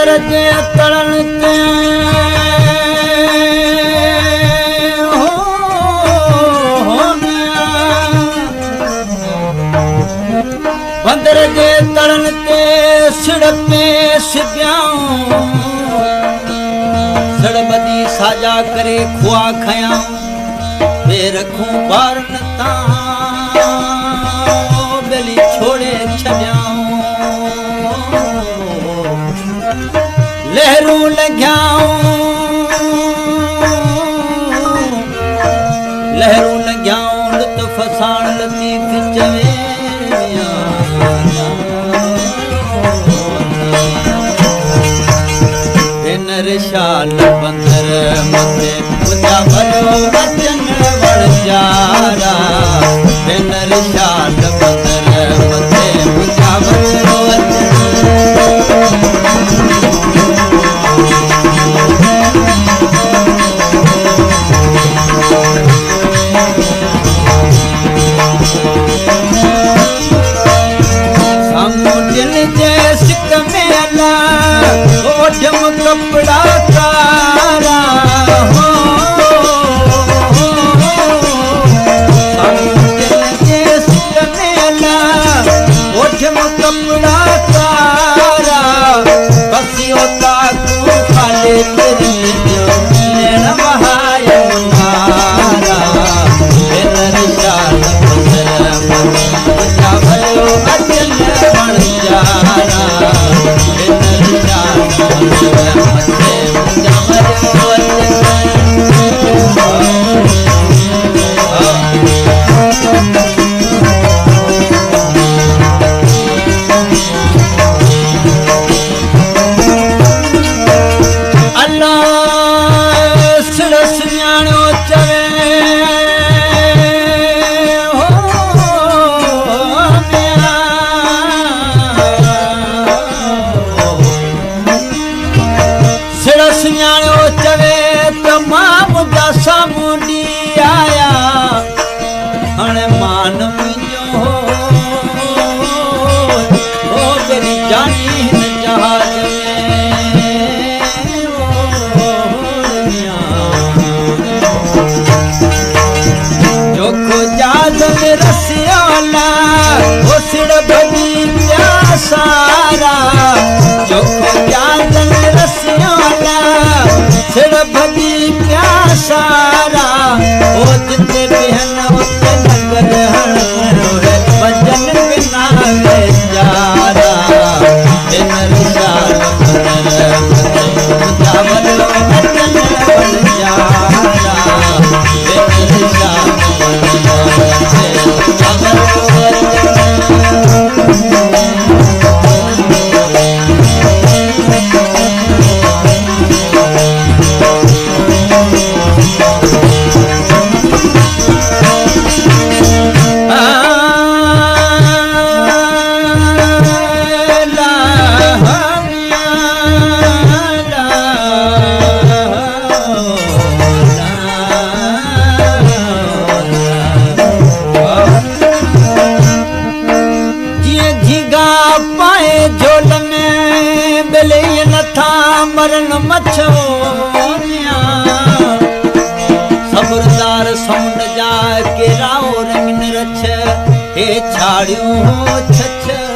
बंदर जे तड़न ते बंदर जे तड़न ते सिड़ में सिबियाऊं सड़बदी साजा करे खुआ खयाऊं वे रखूं बारन तां बेली छोड़े छॾियाऊं लहरूं लॻियाऊं लुत्फ़ साण लतीफ़ चवे शाल बंदर मथे मुंहिंजा भलो वचन वणजारा भेनर शाल बंदर मथे मुंहिंजा भलो साम्हूं दिल जे सिक में अला ओढ़म कपड़ा कारा हो दिल जे सिक में अला ओढ़म कपड़ा कारा बसी होता तू खाले तेरी लेन बहाया मारा भेनर शाल बंदर मुंहिंजा भलो अचल बण जारा भेनर शाल सामुंडी आया हणे मान मुंहिंजो हो तेरी जानी हिन जहाज में जोखो जहाज में रसियाला हो सिड़ भॼी पिया सारा जोखो जहाज में रसियाला सिड़ भॼी पिया सारा ओ जिते बहन उते नगर हण वजन बिना वेचारा भेनर शाल बंदर मुंहिंजा भलो वचन वणजारा भेनर शाल बंदर मुंहिंजा भलो मरण मछो सबरदार समुंड जा केराओ रंगन रछ हे छाड़ियूं छछ